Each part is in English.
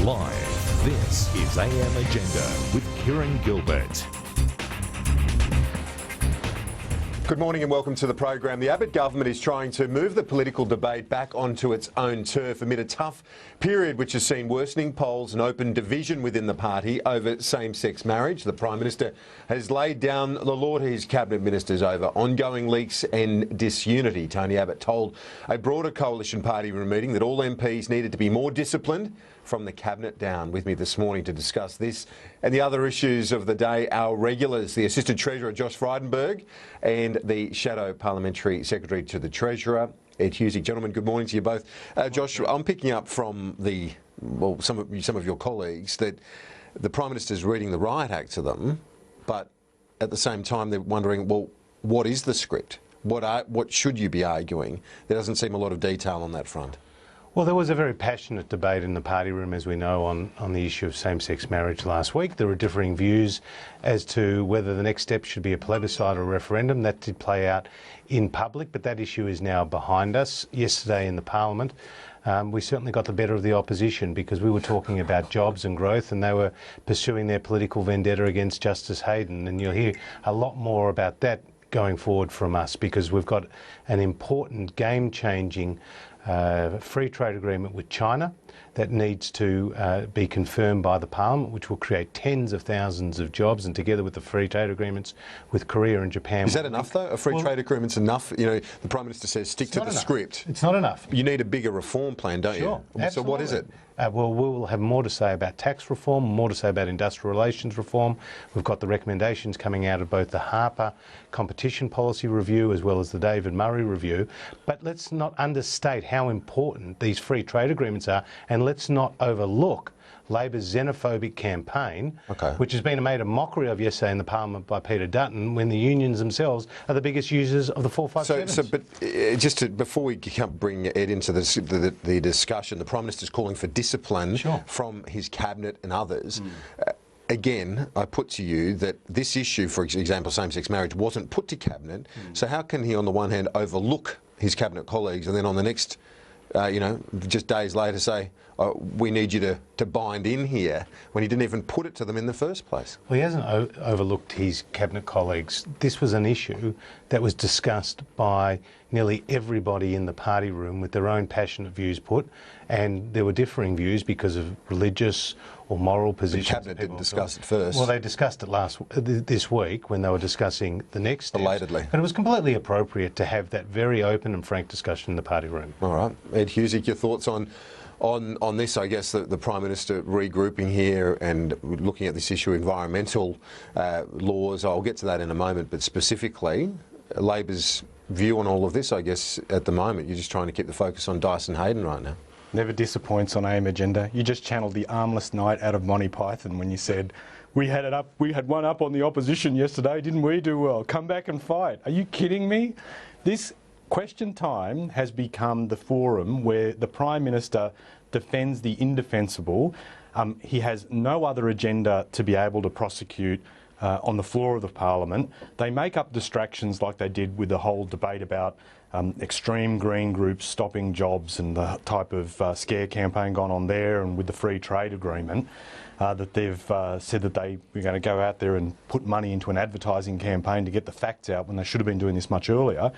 Live, this is AM Agenda with Kieran Gilbert. Good morning and welcome to the program. The Abbott government is trying to move the political debate back onto its own turf amid a tough period which has seen worsening polls and open division within the party over same-sex marriage. The Prime Minister has laid down the law to his cabinet ministers over ongoing leaks and disunity. Tony Abbott told a broader coalition party meeting that all MPs needed to be more disciplined from the cabinet down. With me this morning to discuss this and the other issues of the day, our regulars, the Assistant Treasurer Josh Frydenberg and the Shadow Parliamentary Secretary to the Treasurer, Ed Husic. Gentlemen, good morning to you both. Josh, I'm picking up from some of your colleagues that the Prime Minister's reading the Riot Act to them, but at the same time they're wondering, well, what is the script? What should you be arguing? There doesn't seem a lot of detail on that front. Well, there was a very passionate debate in the party room, as we know, on the issue of same-sex marriage last week. There were differing views as to whether the next step should be a plebiscite or a referendum. That did play out in public, but that issue is now behind us. Yesterday in the Parliament, we certainly got the better of the opposition because we were talking about jobs and growth and they were pursuing their political vendetta against Justice Hayden. And you'll hear a lot more about that going forward from us because we've got an important game-changing free trade agreement with China that needs to be confirmed by the Parliament, which will create tens of thousands of jobs, and together with the free trade agreements with Korea and Japan. Is that enough, though? A free trade agreement's enough? You know, the Prime Minister says stick to the script. It's not enough. You need a bigger reform plan, don't you? Absolutely. So what is it? Well, we will have more to say about tax reform, more to say about industrial relations reform. We've got the recommendations coming out of both the Harper Competition Policy Review as well as the David Murray Review. But let's not understate how important these free trade agreements are, and let's not overlook Labor's xenophobic campaign, which has been made a mockery of yesterday in the Parliament by Peter Dutton, when the unions themselves are the biggest users of the 457s. Before we bring Ed into the discussion, the Prime Minister's calling for discipline from his cabinet and others. Again, I put to you that this issue, for example, same-sex marriage, wasn't put to cabinet. So how can he, on the one hand, overlook his cabinet colleagues and then on the next, just days later say, we need you to bind in here, when he didn't even put it to them in the first place? Well, he hasn't overlooked his cabinet colleagues. This was an issue that was discussed by nearly everybody in the party room with their own passionate views put, and there were differing views because of religious or moral positions. The cabinet didn't discuss it first. Well, they discussed it this week when they were discussing the next steps. Belatedly. But it was completely appropriate to have that very open and frank discussion in the party room. All right. Ed Husic, your thoughts on this? I guess the Prime Minister regrouping here and looking at this issue of environmental laws. I'll get to that in a moment, but specifically Labor's view on all of this, I guess, at the moment. You're just trying to keep the focus on Dyson Hayden right now. Never disappoints on AM Agenda. You just channeled the armless knight out of Monty Python when you said, we had one up on the opposition yesterday, didn't we? Do well. Come back and fight. Are you kidding me? This Question Time has become the forum where the Prime Minister defends the indefensible. He has no other agenda to be able to prosecute on the floor of the Parliament. They make up distractions like they did with the whole debate about extreme green groups stopping jobs and the type of scare campaign gone on there, and with the free trade agreement that they've said that they were going to go out there and put money into an advertising campaign to get the facts out when they should have been doing this much earlier.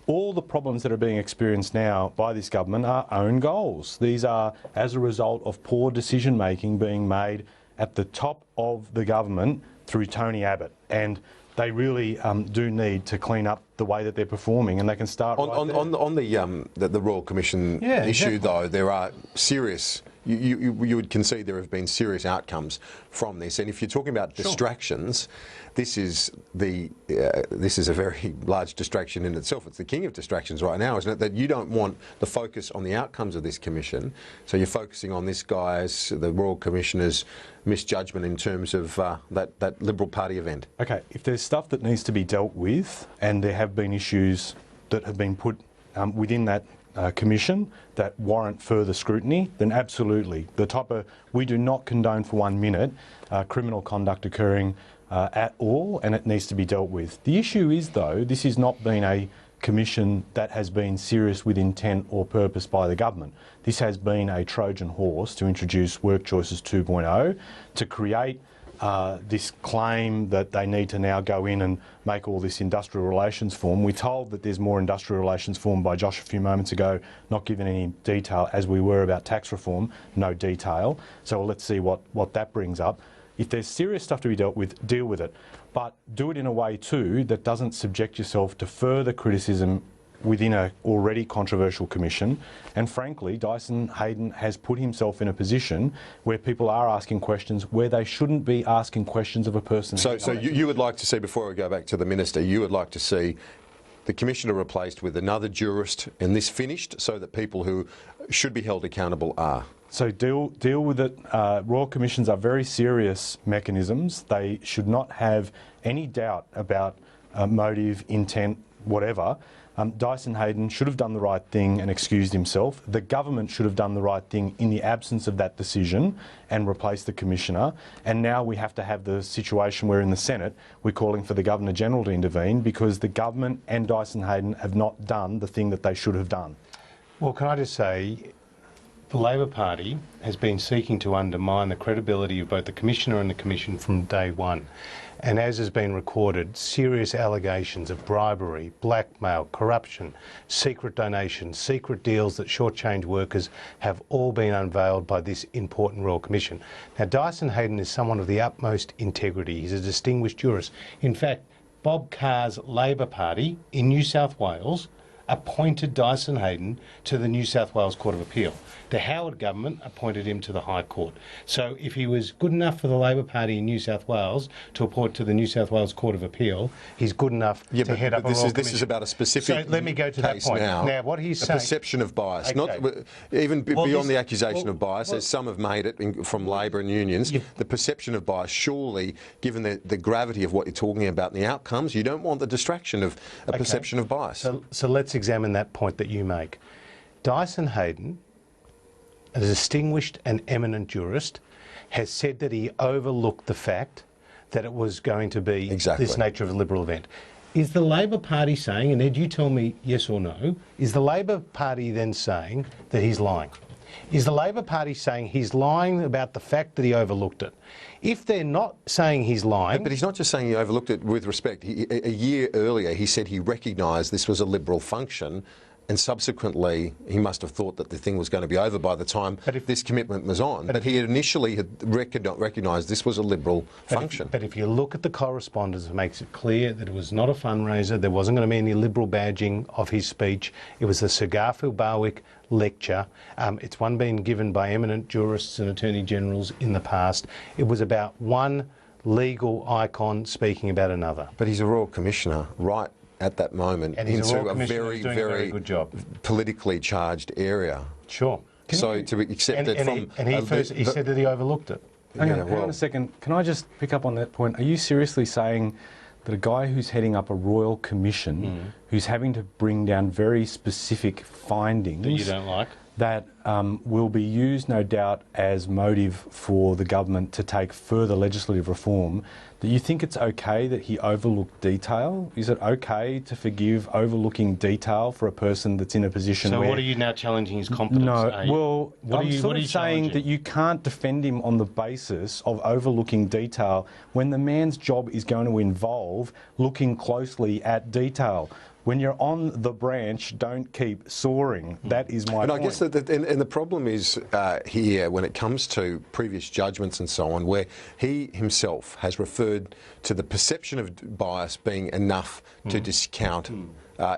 All the problems that are being experienced now by this government are own goals. These are as a result of poor decision making being made at the top of the government through Tony Abbott, and they really do need to clean up the way that they're performing, and they can start on the Royal Commission issue. Though there are serious, you would concede there have been serious outcomes from this, and if you're talking about distractions, this is a very large distraction in itself. It's the king of distractions right now, isn't it? That you don't want the focus on the outcomes of this commission, so you're focusing on this guy's, the Royal Commissioner's, misjudgment in terms of that Liberal Party event. Okay, if there's stuff that needs to be dealt with, and there have been issues that have been put within that commission that warrant further scrutiny, then absolutely. We do not condone for 1 minute criminal conduct occurring at all, and it needs to be dealt with. The issue is, though, this has not been a commission that has been serious with intent or purpose by the government. This has been a Trojan horse to introduce Work Choices 2.0, to create this claim that they need to now go in and make all this industrial relations form. We're told that there's more industrial relations form by Josh a few moments ago, not given any detail, as we were about tax reform, no detail. So let's see what that brings up. If there's serious stuff to be dealt with, deal with it. But do it in a way too that doesn't subject yourself to further criticism within an already controversial commission. And frankly, Dyson Heydon has put himself in a position where people are asking questions where they shouldn't be asking questions of a person. So you would like to see, before we go back to the Minister, you would like to see the Commissioner replaced with another jurist and this finished so that people who should be held accountable are? So deal with it. Royal Commissions are very serious mechanisms. They should not have any doubt about motive, intent, whatever. Dyson Heydon should have done the right thing and excused himself. The government should have done the right thing in the absence of that decision and replaced the Commissioner. And now we have to have the situation where in the Senate we're calling for the Governor-General to intervene because the government and Dyson Heydon have not done the thing that they should have done. Well, can I just say, the Labor Party has been seeking to undermine the credibility of both the Commissioner and the Commission from day one. And as has been recorded, serious allegations of bribery, blackmail, corruption, secret donations, secret deals that shortchange workers have all been unveiled by this important Royal Commission. Now, Dyson Heydon is someone of the utmost integrity. He's a distinguished jurist. In fact, Bob Carr's Labor Party in New South Wales appointed Dyson Heydon to the New South Wales Court of Appeal. The Howard government appointed him to the High Court. So if he was good enough for the Labor Party in New South Wales to appoint to the New South Wales Court of Appeal, he's good enough to head up a Royal Commission. This is about a specific So let me go to that point. Now, what he's saying... perception of bias. Okay. Not even beyond the accusation of bias, as some have made it from Labor and unions, the perception of bias, surely, given the gravity of what you're talking about and the outcomes, you don't want the distraction of a perception of bias. So let's examine that point that you make. Dyson Heydon, a distinguished and eminent jurist, has said that he overlooked the fact that it was going to be this nature of a Liberal event. Is the Labor Party saying, and Ed, you tell me yes or no, is the Labor Party then saying that he's lying? Is the Labor Party saying he's lying about the fact that he overlooked it? If they're not saying he's lying... But he's not just saying he overlooked it with respect. A year earlier, he said he recognised this was a Liberal function, and subsequently he must have thought that the thing was going to be over by the time this commitment was on. But he initially had recognised this was a Liberal function. But if you look at the correspondence, it makes it clear that it was not a fundraiser. There wasn't going to be any Liberal badging of his speech. It was the Sir Garfield Barwick lecture. It's one being given by eminent jurists and Attorney Generals in the past. It was about one legal icon speaking about another. But he's a Royal Commissioner, right at that moment, into a very, very good job, politically charged area. Sure. To accept that from... he said that he overlooked it. Hang on a second. Can I just pick up on that point? Are you seriously saying that a guy who's heading up a Royal Commission, who's having to bring down very specific findings... that you don't like? That will be used, no doubt, as motive for the government to take further legislative reform, that you think it's okay that he overlooked detail? Is it okay to forgive overlooking detail for a person that's in a position where... So what are you now challenging his competence? No, well, I'm sort of saying that you can't defend him on the basis of overlooking detail when the man's job is going to involve looking closely at detail. When you're on the branch, don't keep soaring. That is my point. I guess and the problem is here when it comes to previous judgments and so on, where he himself has referred to the perception of bias being enough to discount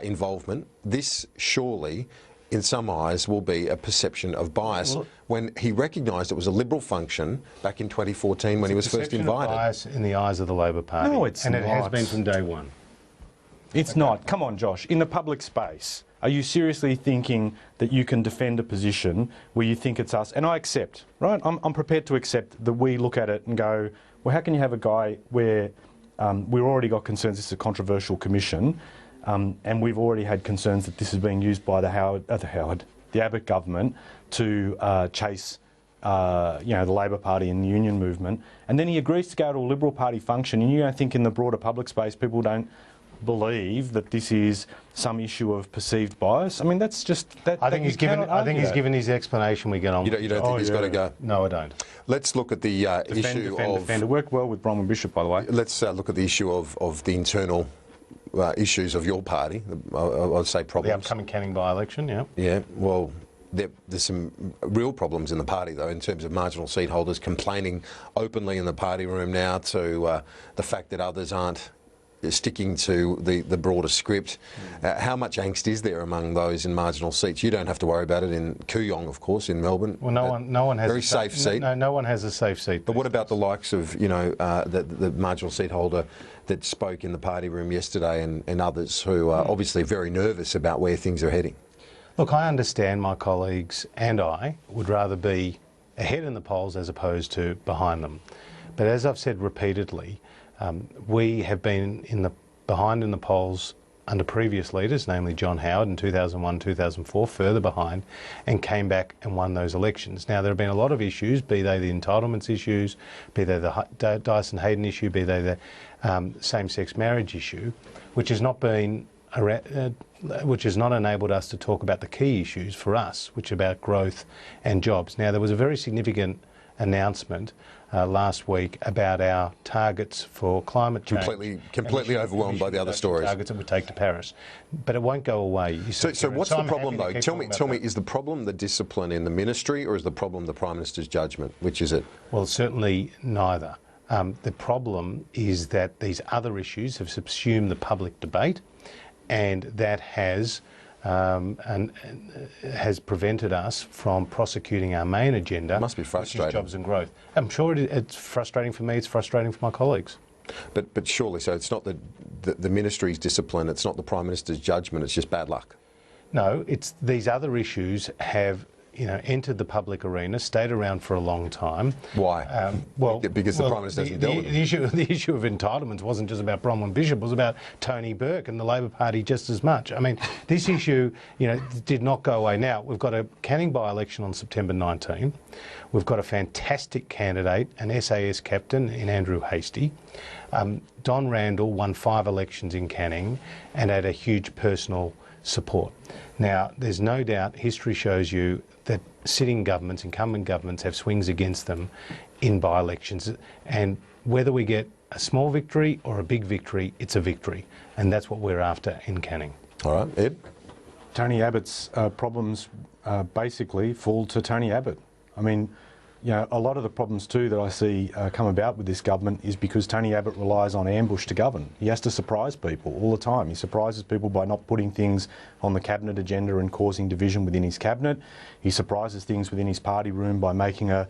involvement. This surely, in some eyes, will be a perception of bias when he recognised it was a Liberal function back in 2014 when he was first invited. Bias in the eyes of the Labor Party. No, it's not. And it has been from day one. It's not. Come on, Josh. In the public space, are you seriously thinking that you can defend a position where you think it's us? And I accept, right? I'm prepared to accept that we look at it and go, well, how can you have a guy where we've already got concerns this is a controversial commission, and we've already had concerns that this is being used by the Abbott government to chase the Labor Party and the union movement, and then he agrees to go to a Liberal Party function, and you don't think in the broader public space people don't believe that this is some issue of perceived bias. I mean, that's just that. I think he's given his explanation. We get on. You don't think he's got to go? No, I don't. Let's look at the issue of... Defend. It worked well with Bronwyn Bishop, by the way. Let's look at the issue of the internal issues of your party. I'd say problems. The upcoming Canning by-election, yeah. Yeah, well, there's some real problems in the party, though, in terms of marginal seat holders complaining openly in the party room now to the fact that others aren't sticking to the broader script. How much angst is there among those in marginal seats? You don't have to worry about it in Kooyong, of course, in Melbourne. Well, no one has very safe seat. No one has a safe seat. But what about the likes of, the marginal seat holder that spoke in the party room yesterday and others who are obviously very nervous about where things are heading? Look, I understand my colleagues and I would rather be ahead in the polls as opposed to behind them. But as I've said repeatedly, we have been behind in the polls under previous leaders, namely John Howard in 2001, 2004, further behind, and came back and won those elections. Now, there have been a lot of issues, be they the entitlements issues, be they the Dyson Heydon issue, be they the same-sex marriage issue, which has not enabled us to talk about the key issues for us, which are about growth and jobs. Now, there was a very significant announcement last week about our targets for climate change. Completely overwhelmed by the other stories. Targets that would take to Paris, but it won't go away. So what's the problem, though? Tell me, is the problem the discipline in the ministry, or is the problem the Prime Minister's judgment? Which is it? Well, certainly neither. The problem is that these other issues have subsumed the public debate, and that has prevented us from prosecuting our main agenda. Must be frustrating. Which is jobs and growth. I'm sure it's frustrating for me. It's frustrating for my colleagues. But surely, so it's not the ministry's discipline. It's not the Prime Minister's judgment. It's just bad luck. No, it's these other issues have entered the public arena, stayed around for a long time. Why? Because the Prime Minister doesn't deal with it. The issue of entitlements wasn't just about Bronwyn Bishop, it was about Tony Burke and the Labor Party just as much. I mean, this issue, did not go away. Now, we've got a Canning by-election on September 19. We've got a fantastic candidate, an SAS captain in Andrew Hastie. Don Randall won 5 elections in Canning and had a huge personal support. Now, there's no doubt history shows you that sitting governments, incumbent governments, have swings against them in by-elections. And whether we get a small victory or a big victory, it's a victory. And that's what we're after in Canning. All right, Ed? Tony Abbott's problems basically fall to Tony Abbott. I mean, a lot of the problems too that I see come about with this government is because Tony Abbott relies on ambush to govern. He has to surprise people all the time. He surprises people by not putting things on the cabinet agenda and causing division within his cabinet. He surprises things within his party room by making a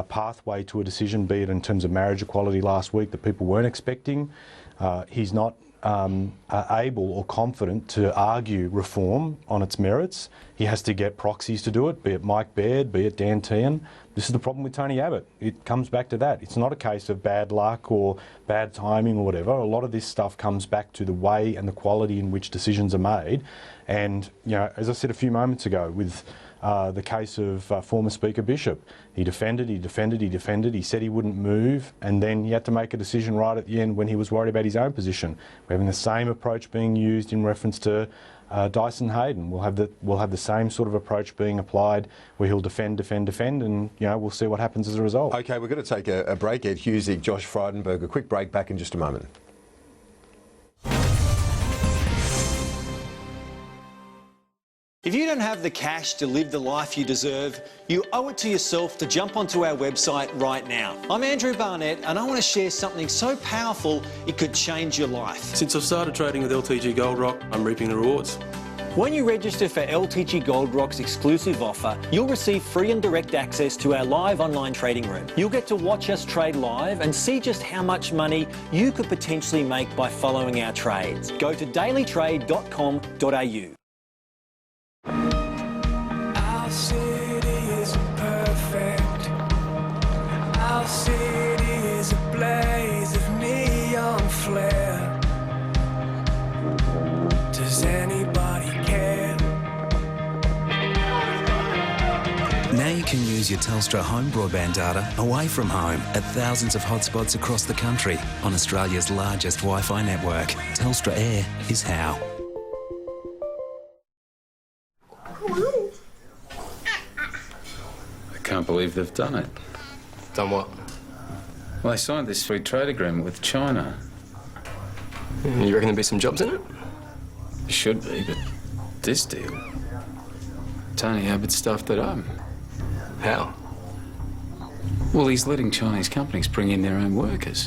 pathway to a decision, be it in terms of marriage equality last week, that people weren't expecting. He's not able or confident to argue reform on its merits. He has to get proxies to do it, be it Mike Baird, be it Dan Tehan. This is the problem with Tony Abbott. It comes back to that. It's not a case of bad luck or bad timing or whatever. A lot of this stuff comes back to the way and the quality in which decisions are made. And, as I said a few moments ago, with the case of former Speaker Bishop, he defended, he said he wouldn't move, and then he had to make a decision right at the end when he was worried about his own position. We're having the same approach being used in reference to Dyson Heydon. We'll have the same sort of approach being applied where he'll defend, and we'll see what happens as a result. Okay, we're going to take a break. Ed Husic, Josh Frydenberg, a quick break, back in just a moment. If you don't have the cash to live the life you deserve, you owe it to yourself to jump onto our website right now. I'm Andrew Barnett, and I want to share something so powerful it could change your life. Since I've started trading with LTG Gold Rock, I'm reaping the rewards. When you register for LTG Gold Rock's exclusive offer, you'll receive free and direct access to our live online trading room. You'll get to watch us trade live and see just how much money you could potentially make by following our trades. Go to dailytrade.com.au. Our city isn't perfect. Our city is a blaze of neon flare. Does anybody care? Now you can use your Telstra home broadband data away from home at thousands of hotspots across the country on Australia's largest Wi-Fi network. Telstra Air is how. I can't believe they've done it. Done what? Well, they signed this free trade agreement with China. You reckon there'll be some jobs in it? Should be, but this deal... Tony Abbott stuffed it up. How? Well, he's letting Chinese companies bring in their own workers.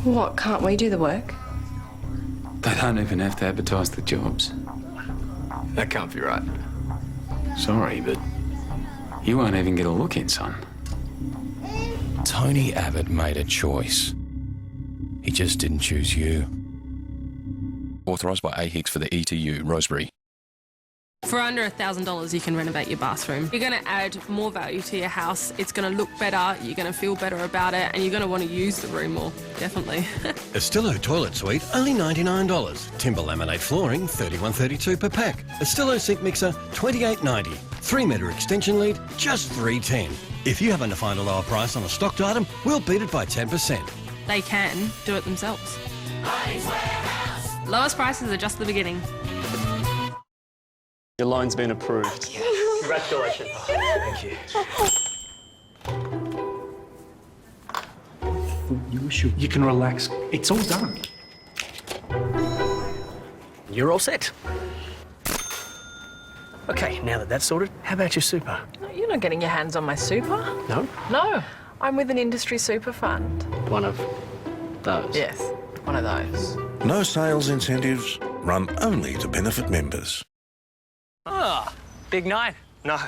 What, can't we do the work? They don't even have to advertise the jobs. That can't be right. Sorry, but you won't even get a look in, son. Tony Abbott made a choice. He just didn't choose you. Authorised by A. Hicks for the ETU, Rosebery. For under $1,000, you can renovate your bathroom. You're going to add more value to your house. It's going to look better, you're going to feel better about it, and you're going to want to use the room more, definitely. Estillo Toilet Suite, only $99. Timber laminate flooring, $31.32 per pack. Estillo Sink Mixer, $28.90. 3-metre extension lead, just $3.10. If you happen to find a lower price on a stocked item, we'll beat it by 10%. They can do it themselves. Lowest prices are just the beginning. Your loan's been approved. Congratulations. Thank you. You can relax. It's all done. You're all set. Okay, now that that's sorted, how about your super? You're not getting your hands on my super. No? No, I'm with an industry super fund. One of those? Yes, one of those. No sales incentives, run only to benefit members. Ah, big night? No,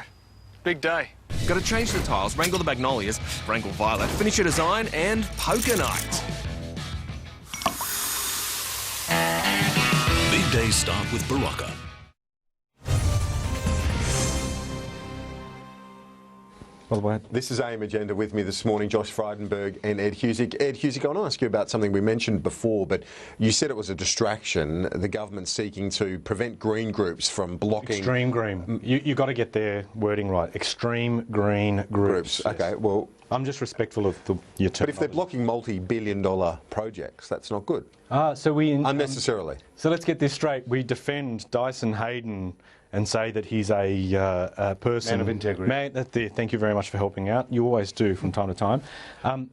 big day. Got to change the tiles, wrangle the magnolias, wrangle violet, finish your design, and poker night. Big days start with Barocca. This is AM Agenda. With me this morning, Josh Frydenberg and Ed Husick. Ed Husick, I want to ask you about something we mentioned before, but you said it was a distraction, the government seeking to prevent green groups from blocking... Extreme green. You got to get their wording right. Extreme green groups. Okay, well... I'm just respectful of your term. But if they're blocking multi-billion-dollar projects, that's not good. Unnecessarily. So let's get this straight. We defend Dyson Hayden and say that he's a person... Man of integrity. Thank you very much for helping out. You always do from time to time.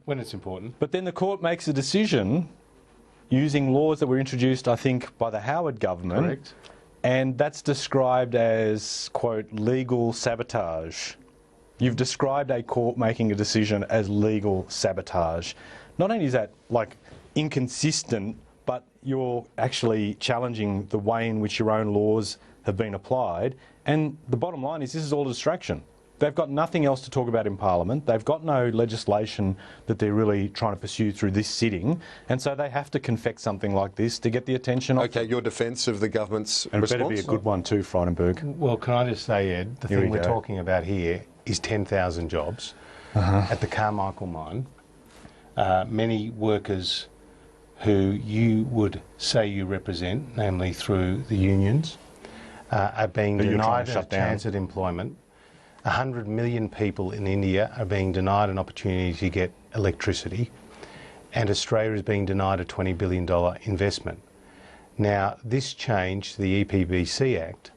When it's important. But then the court makes a decision using laws that were introduced, I think, by the Howard government. Correct. And that's described as, quote, legal sabotage. You've described a court making a decision as legal sabotage. Not only is that, like, inconsistent, but you're actually challenging the way in which your own laws have been applied. And the bottom line is this is all a distraction. They've got nothing else to talk about in Parliament. They've got no legislation that they're really trying to pursue through this sitting. And so they have to confect something like this to get the attention of... Okay, your defence of the government's and response? It better be a good one too, Frydenberg. Well, can I just say, Ed, the thing we're talking about here is 10,000 jobs at the Carmichael mine. Many workers who you would say you represent, namely through the unions, are being denied a chance at employment. 100 million people in India are being denied an opportunity to get electricity, and Australia is being denied a $20 billion investment. Now, this change to the EPBC Act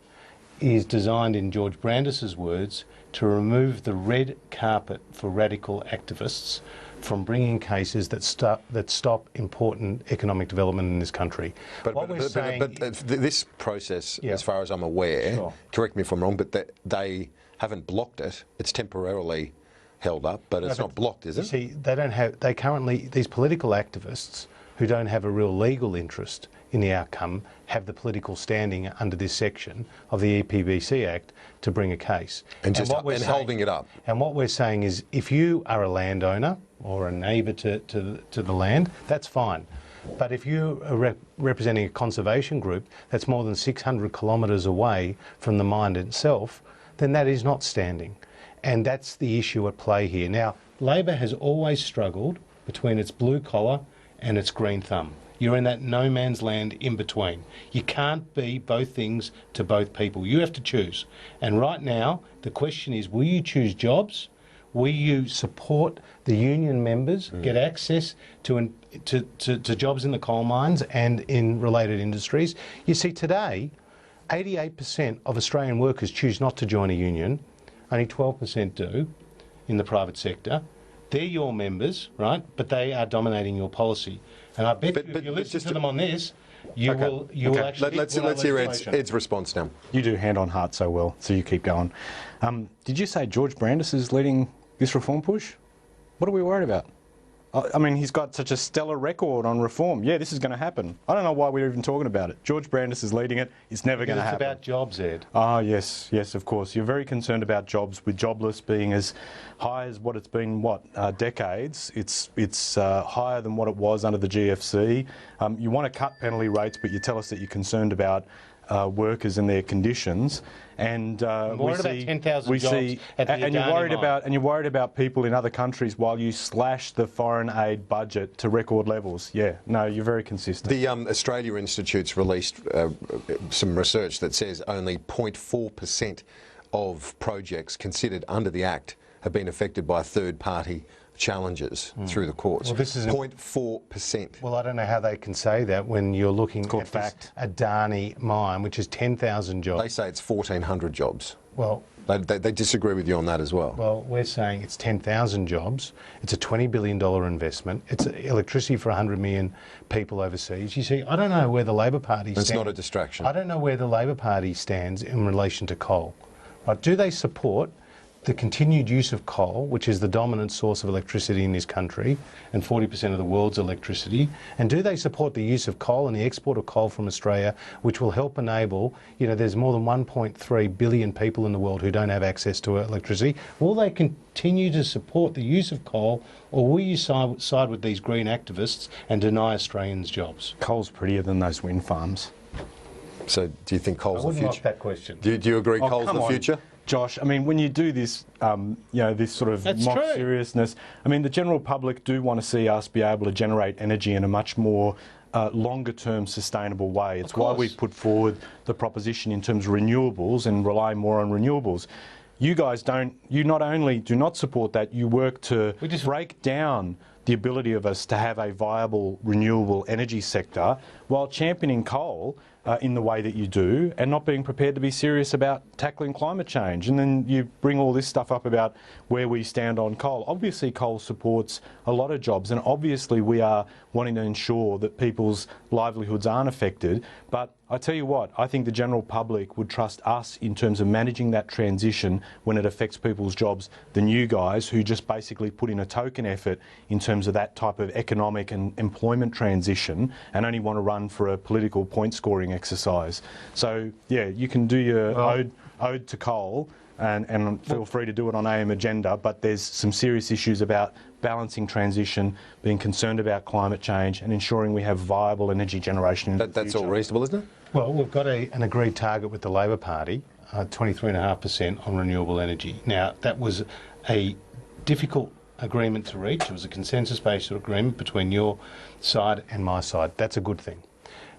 is designed, in George Brandis's words, to remove the red carpet for radical activists from bringing cases that stop important economic development in this country. But this process, as far as I'm aware, correct me if I'm wrong, but they haven't blocked it. It's temporarily held up, but it's not blocked, is it? See, they currently, these political activists who don't have a real legal interest in the outcome have the political standing under this section of the EPBC Act to bring a case. And holding it up. And what we're saying is, if you are a landowner or a neighbour to the land, that's fine. But if you are representing a conservation group that's more than 600 kilometres away from the mine itself, then that is not standing. And that's the issue at play here. Now, Labor has always struggled between its blue collar and its green thumb. You're in that no man's land in between. You can't be both things to both people. You have to choose. And right now, the question is, will you choose jobs? Will you support the union members get access to jobs in the coal mines and in related industries? You see, today, 88% of Australian workers choose not to join a union. Only 12% do in the private sector. They're your members, right? But they are dominating your policy. And I bet if you listen to them on this, you will actually... Let's hear Ed's response now. You do hand on heart so well, so you keep going. Did you say George Brandis is leading this reform push? What are we worried about? I mean, he's got such a stellar record on reform. Yeah, this is going to happen. I don't know why we're even talking about it. George Brandis is leading it. It's never going to happen. It's about jobs, Ed. Ah, yes, of course. You're very concerned about jobs, with jobless being as high as what it's been, decades. It's higher than what it was under the GFC. You want to cut penalty rates, but you tell us that you're concerned about workers and their conditions, and we see 10,000 jobs and you're worried about people in other countries while you slash the foreign aid budget to record levels. Yeah, no, you're very consistent. The Australia Institute's released some research that says only 0.4% of projects considered under the Act have been affected by third-party challenges through the courts. Well, this is 0.4%. Well, I don't know how they can say that when you're looking at this Adani mine, which is 10,000 jobs. They say it's 1,400 jobs. Well, they disagree with you on that as well. Well, we're saying it's 10,000 jobs. It's a $20 billion investment. It's electricity for 100 million people overseas. You see, I don't know where the Labor Party stands. It's not a distraction. I don't know where the Labor Party stands in relation to coal. Right? Do they support the continued use of coal, which is the dominant source of electricity in this country and 40% of the world's electricity? And do they support the use of coal and the export of coal from Australia, which will help enable, there's more than 1.3 billion people in the world who don't have access to electricity? Will they continue to support the use of coal, or will you side with these green activists and deny Australians jobs? Coal's prettier than those wind farms. So do you think coal's the future? I wouldn't like that question. Do you agree coal's the future? Josh, I mean, when you do this, this sort of mock seriousness, I mean, the general public do want to see us be able to generate energy in a much more longer-term sustainable way. It's why we've put forward the proposition in terms of renewables and rely more on renewables. You guys you not only do not support that, you work to break down the ability of us to have a viable renewable energy sector while championing coal in the way that you do, and not being prepared to be serious about tackling climate change. And then you bring all this stuff up about where we stand on coal. Obviously coal supports a lot of jobs, and obviously we are wanting to ensure that people's livelihoods aren't affected, but I tell you what, I think the general public would trust us in terms of managing that transition when it affects people's jobs than you guys, who just basically put in a token effort in terms of that type of economic and employment transition and only want to run for a political point-scoring exercise. So, yeah, you can do your ode to coal and feel free to do it on AM Agenda, but there's some serious issues about balancing transition, being concerned about climate change and ensuring we have viable energy generation in the future. That's all reasonable, isn't it? Well, we've got an agreed target with the Labor Party, 23.5% on renewable energy. Now, that was a difficult agreement to reach. It was a consensus-based agreement between your side and my side. That's a good thing.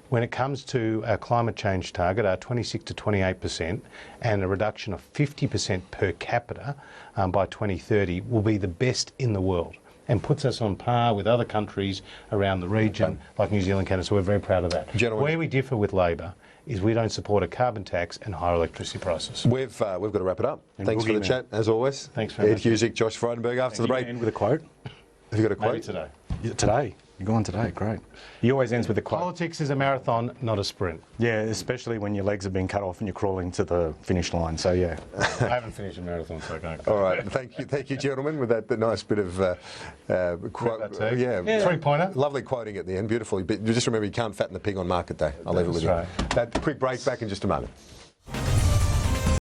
When it comes to our climate change target, our 26 to 28% and a reduction of 50% per capita by 2030 will be the best in the world and puts us on par with other countries around the region like New Zealand, Canada, so we're very proud of that. Gentlemen. Where we differ with Labor is we don't support a carbon tax and higher electricity prices. We've got to wrap it up. Thanks for the chat, as always. Thanks very much. Ed Husic, Josh Frydenberg. After the break. End with a quote. Have you got a quote? Maybe today. Yeah, today. You're going today, great. He always ends with a quote. Politics is a marathon, not a sprint. Yeah, especially when your legs have been cut off and you're crawling to the finish line, so yeah. I haven't finished a marathon, so I can't. All right, thank you, gentlemen, with that nice bit of quote. Yeah, three-pointer. Lovely quoting at the end, beautifully. But just remember, you can't fatten the pig on market day. I'll leave it with you. That quick break, back in just a moment.